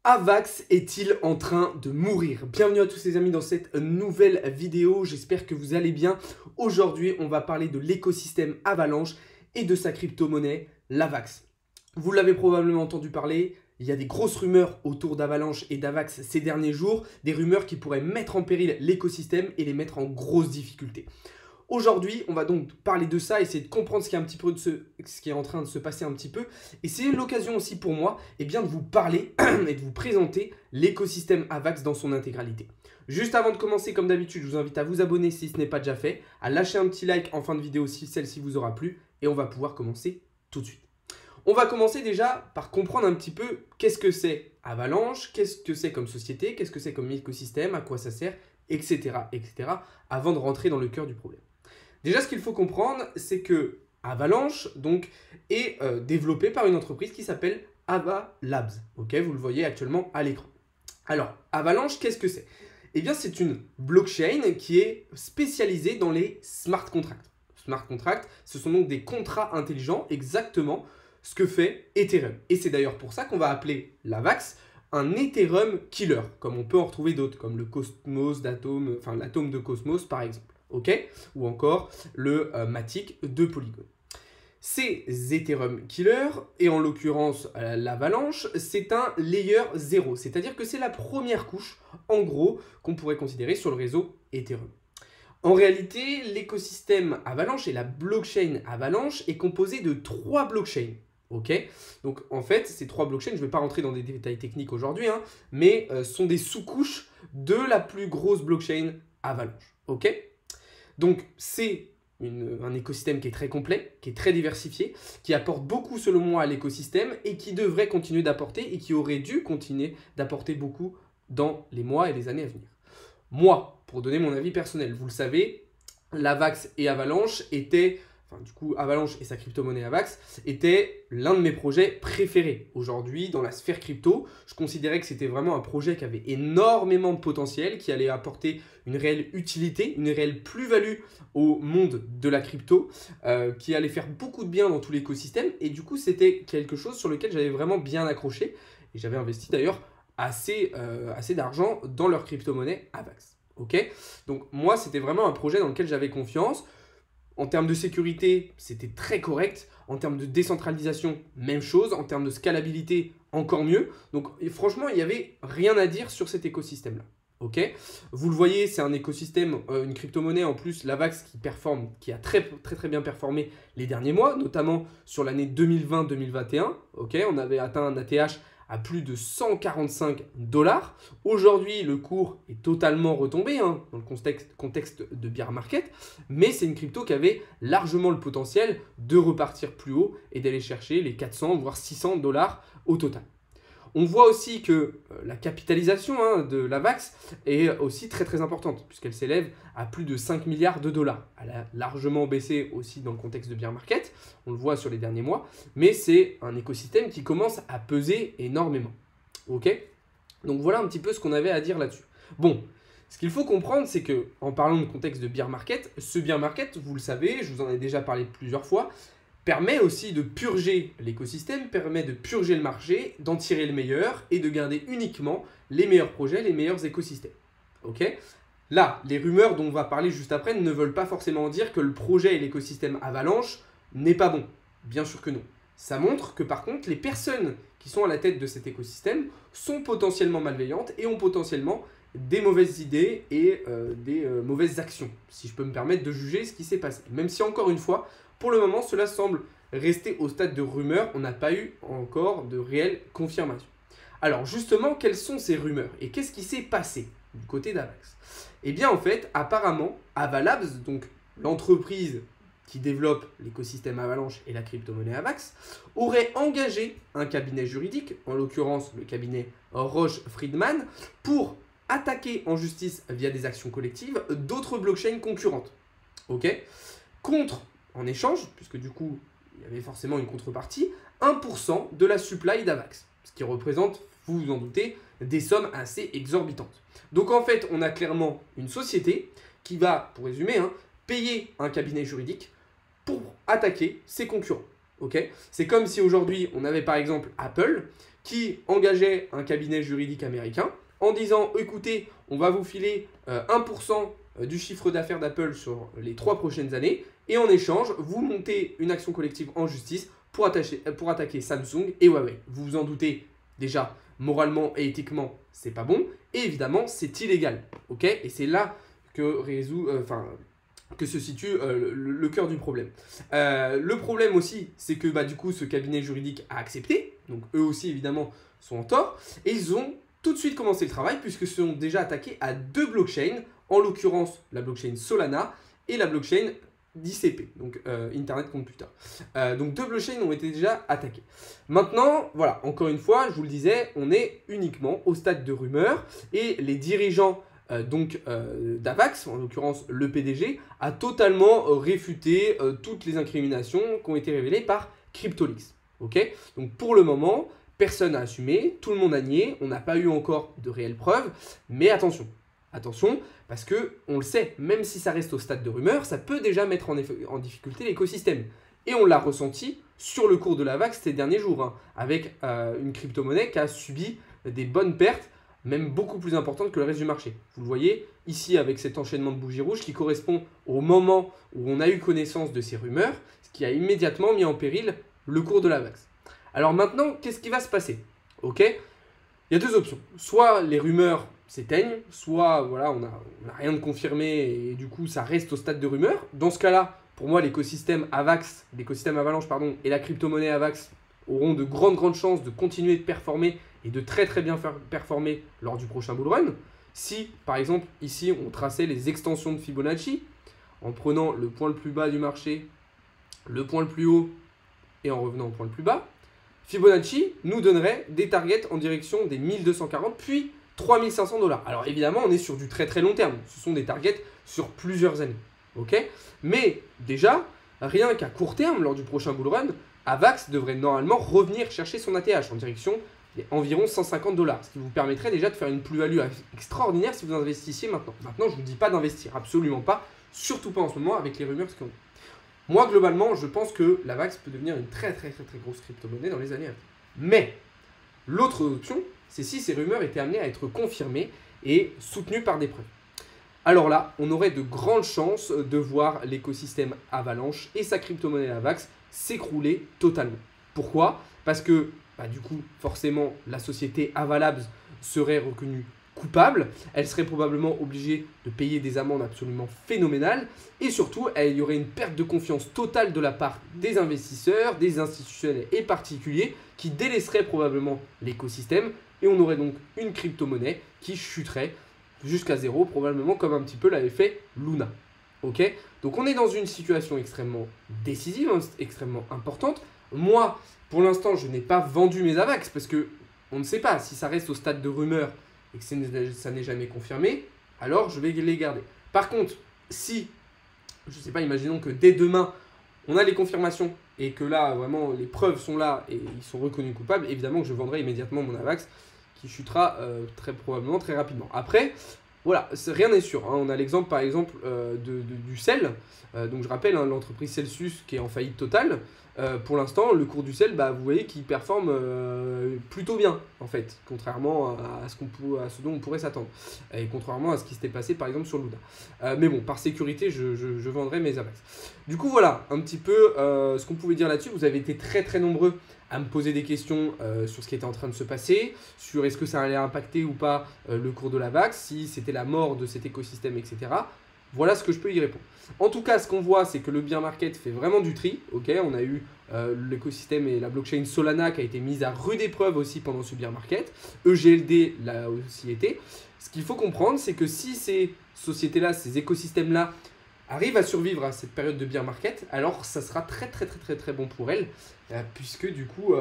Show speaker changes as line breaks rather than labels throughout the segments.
Avax est-il en train de mourir? Bienvenue à tous les amis dans cette nouvelle vidéo, j'espère que vous allez bien. Aujourd'hui, on va parler de l'écosystème Avalanche et de sa crypto-monnaie, l'Avax. Vous l'avez probablement entendu parler, il y a des grosses rumeurs autour d'Avalanche et d'Avax ces derniers jours, des rumeurs qui pourraient mettre en péril l'écosystème et les mettre en grosse difficulté. Aujourd'hui, on va donc parler de ça, essayer de comprendre ce qui est en train de se passer un petit peu. Et c'est l'occasion aussi pour moi de vous parler et de vous présenter l'écosystème Avax dans son intégralité. Juste avant de commencer, comme d'habitude, je vous invite à vous abonner si ce n'est pas déjà fait, à lâcher un petit like en fin de vidéo si celle-ci vous aura plu, et on va pouvoir commencer tout de suite. On va commencer déjà par comprendre un petit peu qu'est-ce que c'est Avalanche, qu'est-ce que c'est comme société, qu'est-ce que c'est comme écosystème, à quoi ça sert, etc., avant de rentrer dans le cœur du problème. Déjà, ce qu'il faut comprendre, c'est que Avalanche est développé par une entreprise qui s'appelle Ava Labs. Okay, vous le voyez actuellement à l'écran. Alors, Avalanche, qu'est-ce que c'est? Eh bien, c'est une blockchain qui est spécialisée dans les smart contracts. Smart contracts, ce sont donc des contrats intelligents, exactement ce que fait Ethereum. Et c'est d'ailleurs pour ça qu'on va appeler l'Avax un Ethereum killer, comme on peut en retrouver d'autres, comme le Cosmos d'Atom, enfin l'Atome de Cosmos par exemple. Okay, ou encore le Matic de Polygon. Ces Ethereum Killer, et en l'occurrence l'Avalanche, c'est un layer 0, c'est-à-dire que c'est la première couche, en gros, qu'on pourrait considérer sur le réseau Ethereum. En réalité, l'écosystème Avalanche et la blockchain Avalanche est composé de 3 blockchains. Okay, donc en fait, ces 3 blockchains, je ne vais pas rentrer dans des détails techniques aujourd'hui, mais sont des sous-couches de la plus grosse blockchain Avalanche. Okay, donc c'est un écosystème qui est très complet, qui est très diversifié, qui apporte beaucoup selon moi à l'écosystème et qui devrait continuer d'apporter et qui aurait dû continuer d'apporter beaucoup dans les mois et les années à venir. Moi, pour donner mon avis personnel, vous le savez, l'Avax et Avalanche étaient... Avalanche et sa crypto-monnaie Avax était l'un de mes projets préférés. Aujourd'hui, dans la sphère crypto, je considérais que c'était vraiment un projet qui avait énormément de potentiel, qui allait apporter une réelle utilité, une réelle plus-value au monde de la crypto, qui allait faire beaucoup de bien dans tout l'écosystème. Et du coup, c'était quelque chose sur lequel j'avais vraiment bien accroché. Et j'avais investi d'ailleurs assez d'argent dans leur crypto-monnaie Avax. Okay, donc moi, c'était vraiment un projet dans lequel j'avais confiance. En termes de sécurité, c'était très correct. En termes de décentralisation, même chose. En termes de scalabilité, encore mieux. Donc franchement, il n'y avait rien à dire sur cet écosystème-là. Okay, vous le voyez, c'est un écosystème, une crypto-monnaie en plus, l'Avax qui a très bien performé les derniers mois, notamment sur l'année 2020-2021. Okay, on avait atteint un ATH à plus de 145 $. Aujourd'hui, le cours est totalement retombé dans le contexte de bear market, mais c'est une crypto qui avait largement le potentiel de repartir plus haut et d'aller chercher les 400 voire 600 $ au total. On voit aussi que la capitalisation de l'Avax est aussi très importante, puisqu'elle s'élève à plus de 5 milliards $. Elle a largement baissé aussi dans le contexte de bear market, on le voit sur les derniers mois, mais c'est un écosystème qui commence à peser énormément. Okay, donc voilà un petit peu ce qu'on avait à dire là-dessus. Bon, ce qu'il faut comprendre, c'est que en parlant de contexte de bear market, ce bear market, vous le savez, je vous en ai déjà parlé plusieurs fois, permet aussi de purger l'écosystème, permet de purger le marché, d'en tirer le meilleur et de garder uniquement les meilleurs projets, les meilleurs écosystèmes. Okay, là, les rumeurs dont on va parler juste après ne veulent pas forcément dire que le projet et l'écosystème Avalanche n'est pas bon. Bien sûr que non. Ça montre que par contre, les personnes qui sont à la tête de cet écosystème sont potentiellement malveillantes et ont potentiellement des mauvaises idées et des mauvaises actions, si je peux me permettre de juger ce qui s'est passé. Même si encore une fois, pour le moment, cela semble rester au stade de rumeurs, on n'a pas eu encore de réelle confirmation. Alors justement, quelles sont ces rumeurs et qu'est-ce qui s'est passé du côté d'Avax? Eh bien en fait, apparemment, Avalabs, donc l'entreprise qui développe l'écosystème Avalanche et la crypto-monnaie Avax, aurait engagé un cabinet juridique, en l'occurrence le cabinet Roche-Friedman, pour attaquer en justice via des actions collectives d'autres blockchains concurrentes. Okay, en échange, puisque du coup, il y avait forcément une contrepartie, 1% de la supply d'Avax, ce qui représente, vous vous en doutez, des sommes assez exorbitantes. Donc en fait, on a clairement une société qui va, pour résumer, payer un cabinet juridique pour attaquer ses concurrents. Okay, c'est comme si aujourd'hui, on avait par exemple Apple qui engageait un cabinet juridique américain en disant « Écoutez, on va vous filer 1% du chiffre d'affaires d'Apple sur les 3 prochaines années et en échange, vous montez une action collective en justice pour attaquer Samsung et Huawei. » Vous vous en doutez déjà, moralement et éthiquement, c'est pas bon. Et évidemment, c'est illégal. Ok, et c'est là que se situe le cœur du problème. Le problème aussi, c'est que du coup, ce cabinet juridique a accepté. Donc eux aussi, évidemment, sont en tort. Et ils ont tout de suite commencé le travail puisqu'ils se sont déjà attaqués à 2 blockchains. En l'occurrence, la blockchain Solana et la blockchain d'ICP, donc Internet Computer. Donc 2 blockchains ont été déjà attaqués. Maintenant, voilà, encore une fois, je vous le disais, on est uniquement au stade de rumeur et les dirigeants d'Avax, en l'occurrence le PDG, a totalement réfuté toutes les incriminations qui ont été révélées par Cryptolix. Ok, donc pour le moment, personne n'a assumé, tout le monde a nié, on n'a pas eu encore de réelles preuves, mais attention. Attention, parce que on le sait, même si ça reste au stade de rumeur, ça peut déjà mettre en difficulté l'écosystème. Et on l'a ressenti sur le cours de l'Avax ces derniers jours, hein, avec une crypto-monnaie qui a subi des bonnes pertes, même beaucoup plus importantes que le reste du marché. Vous le voyez ici avec cet enchaînement de bougies rouges qui correspond au moment où on a eu connaissance de ces rumeurs, ce qui a immédiatement mis en péril le cours de l'Avax. Alors maintenant, qu'est-ce qui va se passer? Ok, il y a 2 options. Soit les rumeurs s'éteignent, soit voilà, on n'a rien de confirmé et du coup ça reste au stade de rumeur. Dans ce cas-là, pour moi, l'écosystème Avax, l'écosystème Avalanche pardon, et la crypto-monnaie Avax auront de grandes chances de continuer de performer et de très bien faire performer lors du prochain bull run. Si, par exemple, ici, on traçait les extensions de Fibonacci en prenant le point le plus bas du marché, le point le plus haut et en revenant au point le plus bas, Fibonacci nous donnerait des targets en direction des 1240 puis 3500 $. Alors évidemment, on est sur du très long terme. Ce sont des targets sur plusieurs années. Ok, mais déjà, rien qu'à court terme, lors du prochain bull run, Avax devrait normalement revenir chercher son ATH en direction des environ 150 $. Ce qui vous permettrait déjà de faire une plus-value extraordinaire si vous investissiez maintenant. Maintenant, je ne vous dis pas d'investir, absolument pas. Surtout pas en ce moment avec les rumeurs qu'on a. Moi, globalement, je pense que l'Avax peut devenir une très grosse crypto-monnaie dans les années à venir. Mais l'autre option, c'est si ces rumeurs étaient amenées à être confirmées et soutenues par des preuves. Alors là, on aurait de grandes chances de voir l'écosystème Avalanche et sa crypto-monnaie Avax s'écrouler totalement. Pourquoi? Parce que, du coup, forcément, la société Avalabs serait reconnue coupable, elle serait probablement obligée de payer des amendes absolument phénoménales et surtout, il y aurait une perte de confiance totale de la part des investisseurs, des institutionnels et particuliers qui délaisseraient probablement l'écosystème et on aurait donc une crypto-monnaie qui chuterait jusqu'à zéro, probablement comme un petit peu l'avait fait Luna. Ok, donc on est dans une situation extrêmement décisive, extrêmement importante. Moi, pour l'instant, je n'ai pas vendu mes Avax parce que on ne sait pas si ça reste au stade de rumeur et que ça n'est jamais confirmé, alors je vais les garder. Par contre, si, je ne sais pas, imaginons que dès demain, on a les confirmations et que là, vraiment, les preuves sont là et ils sont reconnus coupables, évidemment que je vendrai immédiatement mon Avax qui chutera très probablement très rapidement. Après, voilà, rien n'est sûr. Hein. On a l'exemple par exemple du sel. Donc je rappelle, hein, l'entreprise Celsius qui est en faillite totale. Pour l'instant, le cours du sel, vous voyez qu'il performe plutôt bien, en fait, contrairement à ce dont on pourrait s'attendre. Et contrairement à ce qui s'était passé, par exemple, sur Luna. Mais bon, par sécurité, je vendrai mes Avax. Du coup, voilà, un petit peu ce qu'on pouvait dire là-dessus. Vous avez été très nombreux à me poser des questions sur ce qui était en train de se passer, sur est-ce que ça allait impacter ou pas le cours de l'Avax, si c'était la mort de cet écosystème, etc. Voilà ce que je peux y répondre. En tout cas, ce qu'on voit, c'est que le bear market fait vraiment du tri. Okay, on a eu l'écosystème et la blockchain Solana qui a été mise à rude épreuve aussi pendant ce bear market. EGLD l'a aussi été. Ce qu'il faut comprendre, c'est que si ces sociétés-là, ces écosystèmes-là arrivent à survivre à cette période de bear market, alors ça sera très bon pour elles, puisque du coup,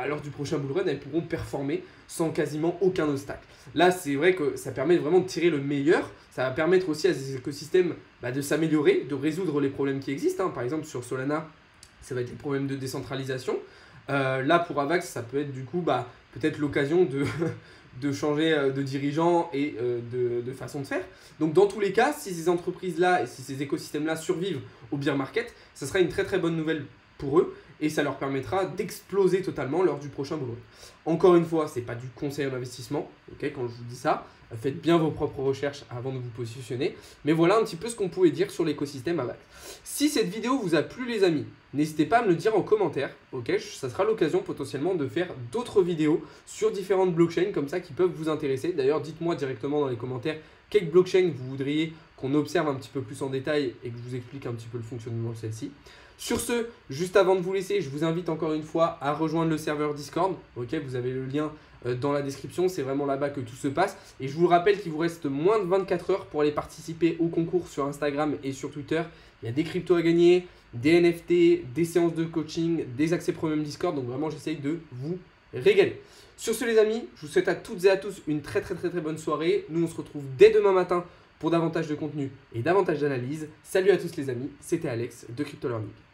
lors du prochain bull run, elles pourront performer sans quasiment aucun obstacle. Là, c'est vrai que ça permet vraiment de tirer le meilleur. Ça va permettre aussi à ces écosystèmes de s'améliorer, de résoudre les problèmes qui existent. Hein. Par exemple, sur Solana, ça va être les problèmes de décentralisation. Là, pour Avax, ça peut être du coup peut-être l'occasion de changer de dirigeant et de façon de faire. Donc, dans tous les cas, si ces entreprises-là et si ces écosystèmes-là survivent au bear market, ça sera une très bonne nouvelle pour eux. et ça leur permettra d'exploser totalement lors du prochain bull run. Encore une fois, ce n'est pas du conseil en investissement, ok, quand je vous dis ça. Faites bien vos propres recherches avant de vous positionner. Mais voilà un petit peu ce qu'on pouvait dire sur l'écosystème AVAX. Si cette vidéo vous a plu les amis, n'hésitez pas à me le dire en commentaire. Ok, ça sera l'occasion potentiellement de faire d'autres vidéos sur différentes blockchains comme ça qui peuvent vous intéresser. D'ailleurs, dites-moi directement dans les commentaires quelle blockchain vous voudriez qu'on observe un petit peu plus en détail et que je vous explique un petit peu le fonctionnement de celle-ci. Sur ce, juste avant de vous laisser, je vous invite encore une fois à rejoindre le serveur Discord. Ok, vous avez le lien dans la description, c'est vraiment là-bas que tout se passe. Et je vous rappelle qu'il vous reste moins de 24 heures pour aller participer au concours sur Instagram et sur Twitter. Il y a des cryptos à gagner, des NFT, des séances de coaching, des accès premium Discord. Donc vraiment, j'essaye de vous régaler. Sur ce les amis, je vous souhaite à toutes et à tous une très bonne soirée. Nous, on se retrouve dès demain matin pour davantage de contenu et davantage d'analyse. Salut à tous les amis, c'était Alex de Crypto Learning.